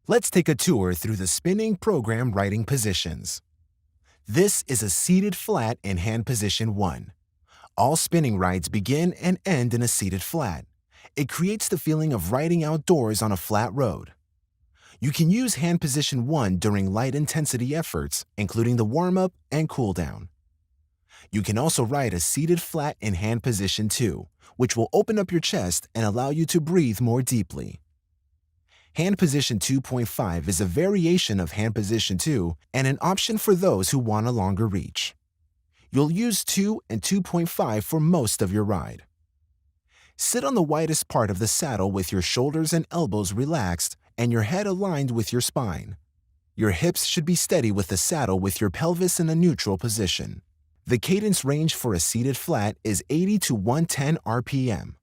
Let's take a tour through the spinning program riding positions. This is a seated flat in hand position 1. All spinning rides begin and end in a seated flat. It creates the feeling of riding outdoors on a flat road. You can use hand position 1 during light intensity efforts, including the warm-up and cool-down. You can also ride a seated flat in hand position 2, which will open up your chest and allow you to breathe more deeply. Hand position 2.5 is a variation of hand position 2 and an option for those who want a longer reach. You'll use 2 and 2.5 for most of your ride. Sit on the widest part of the saddle with your shoulders and elbows relaxed and your head aligned with your spine. Your hips should be steady with the saddle with your pelvis in a neutral position. The cadence range for a seated flat is 80 to 110 RPM.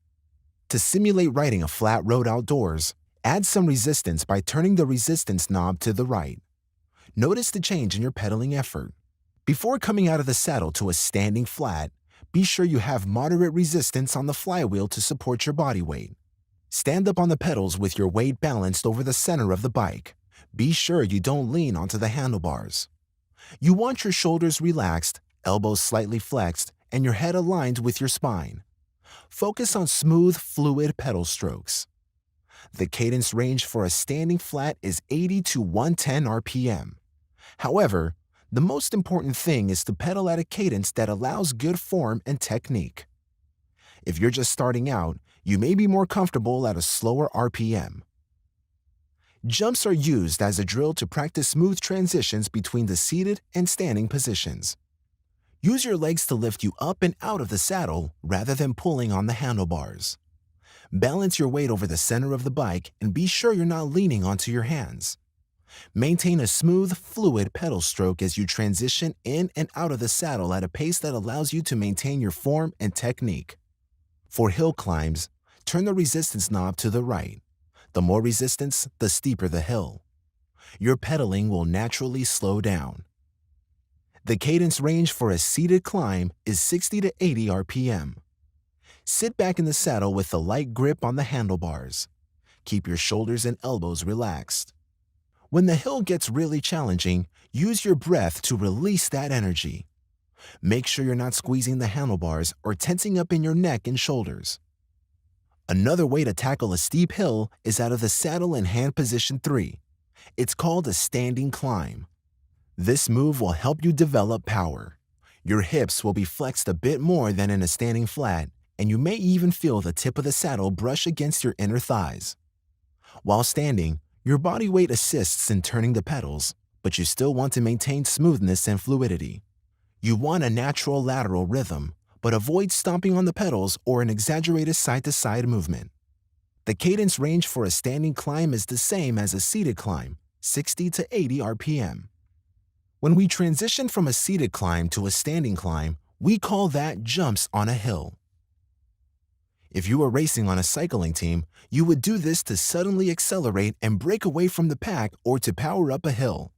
To simulate riding a flat road outdoors, add some resistance by turning the resistance knob to the right. Notice the change in your pedaling effort. Before coming out of the saddle to a standing flat, be sure you have moderate resistance on the flywheel to support your body weight. Stand up on the pedals with your weight balanced over the center of the bike. Be sure you don't lean onto the handlebars. You want your shoulders relaxed, elbows slightly flexed, and your head aligned with your spine. Focus on smooth, fluid pedal strokes. The cadence range for a standing flat is 80 to 110 RPM. However, the most important thing is to pedal at a cadence that allows good form and technique. If you're just starting out, you may be more comfortable at a slower RPM. Jumps are used as a drill to practice smooth transitions between the seated and standing positions. Use your legs to lift you up and out of the saddle rather than pulling on the handlebars. Balance your weight over the center of the bike and be sure you're not leaning onto your hands. Maintain a smooth, fluid pedal stroke as you transition in and out of the saddle at a pace that allows you to maintain your form and technique. For hill climbs, turn the resistance knob to the right. The more resistance, the steeper the hill. Your pedaling will naturally slow down. The cadence range for a seated climb is 60 to 80 RPM. Sit back in the saddle with a light grip on the handlebars. Keep your shoulders and elbows relaxed. When the hill gets really challenging, use your breath to release that energy. Make sure you're not squeezing the handlebars or tensing up in your neck and shoulders. Another way to tackle a steep hill is out of the saddle in hand position 3. It's called a standing climb. This move will help you develop power. Your hips will be flexed a bit more than in a standing flat, and you may even feel the tip of the saddle brush against your inner thighs. While standing, your body weight assists in turning the pedals, but you still want to maintain smoothness and fluidity. You want a natural lateral rhythm, but avoid stomping on the pedals or an exaggerated side-to-side movement. The cadence range for a standing climb is the same as a seated climb, 60 to 80 RPM. When we transition from a seated climb to a standing climb, we call that jumps on a hill. If you were racing on a cycling team, you would do this to suddenly accelerate and break away from the pack or to power up a hill.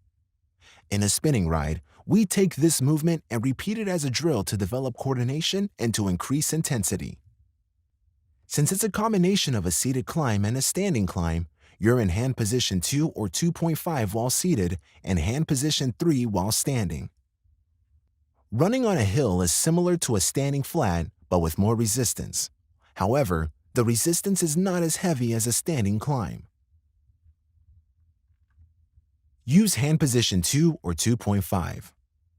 In a spinning ride, we take this movement and repeat it as a drill to develop coordination and to increase intensity. Since it's a combination of a seated climb and a standing climb, you're in hand position 2 or 2.5 while seated and hand position 3 while standing. Running on a hill is similar to a standing flat, but with more resistance. However, the resistance is not as heavy as a standing climb. Use hand position 2 or 2.5.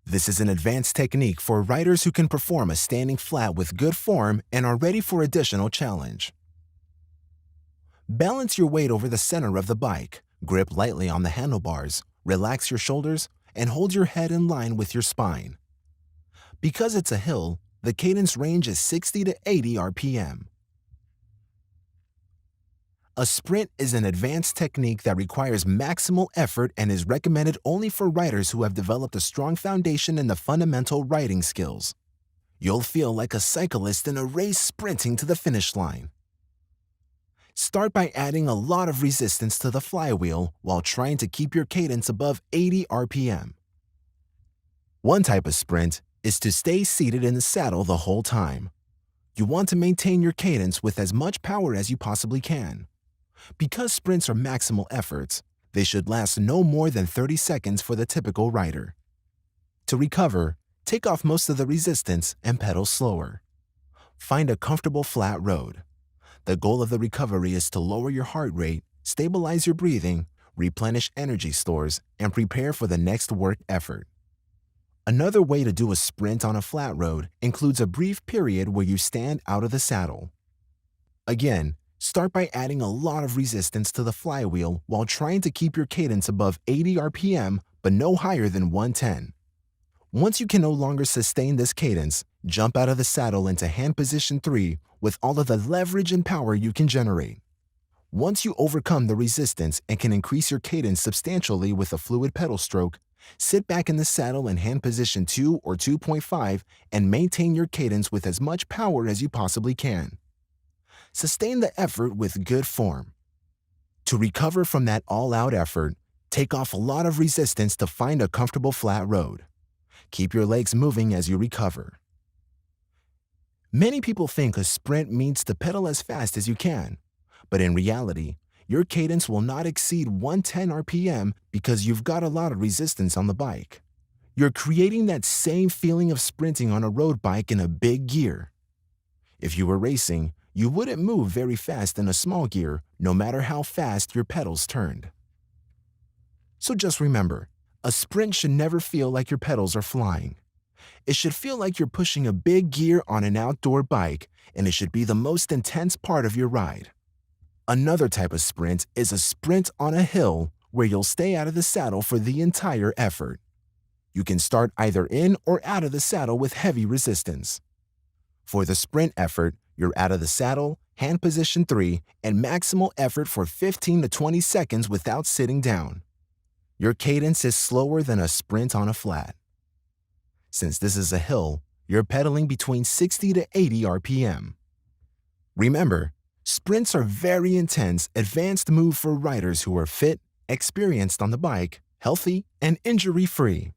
This is an advanced technique for riders who can perform a standing flat with good form and are ready for additional challenge. Balance your weight over the center of the bike, grip lightly on the handlebars, relax your shoulders, and hold your head in line with your spine. Because it's a hill, the cadence range is 60 to 80 RPM. A sprint is an advanced technique that requires maximal effort and is recommended only for riders who have developed a strong foundation in the fundamental riding skills. You'll feel like a cyclist in a race sprinting to the finish line. Start by adding a lot of resistance to the flywheel while trying to keep your cadence above 80 RPM. One type of sprint is to stay seated in the saddle the whole time. You want to maintain your cadence with as much power as you possibly can. Because sprints are maximal efforts, They should last no more than 30 seconds for the typical rider. To recover, take off most of the resistance and pedal slower. Find a comfortable flat road. The goal of the recovery is to lower your heart rate, stabilize your breathing, replenish energy stores, and prepare for the next work effort. Another way to do a sprint on a flat road includes a brief period where you stand out of the saddle. Again, start by adding a lot of resistance to the flywheel while trying to keep your cadence above 80 RPM but no higher than 110. Once you can no longer sustain this cadence, jump out of the saddle into hand position 3 with all of the leverage and power you can generate. Once you overcome the resistance and can increase your cadence substantially with a fluid pedal stroke, sit back in the saddle in hand position 2 or 2.5 and maintain your cadence with as much power as you possibly can. Sustain the effort with good form. To recover from that all-out effort, take off a lot of resistance to find a comfortable flat road. Keep your legs moving as you recover. Many people think a sprint means to pedal as fast as you can, but in reality, your cadence will not exceed 110 RPM because you've got a lot of resistance on the bike. You're creating that same feeling of sprinting on a road bike in a big gear. If you were racing, you wouldn't move very fast in a small gear, no matter how fast your pedals turned. So just remember, a sprint should never feel like your pedals are flying. It should feel like you're pushing a big gear on an outdoor bike, and it should be the most intense part of your ride. Another type of sprint is a sprint on a hill where you'll stay out of the saddle for the entire effort. You can start either in or out of the saddle with heavy resistance. For the sprint effort, you're out of the saddle, hand position 3, and maximal effort for 15 to 20 seconds without sitting down. Your cadence is slower than a sprint on a flat. Since this is a hill, you're pedaling between 60 to 80 RPM. Remember, sprints are very intense, advanced move for riders who are fit, experienced on the bike, healthy, and injury-free.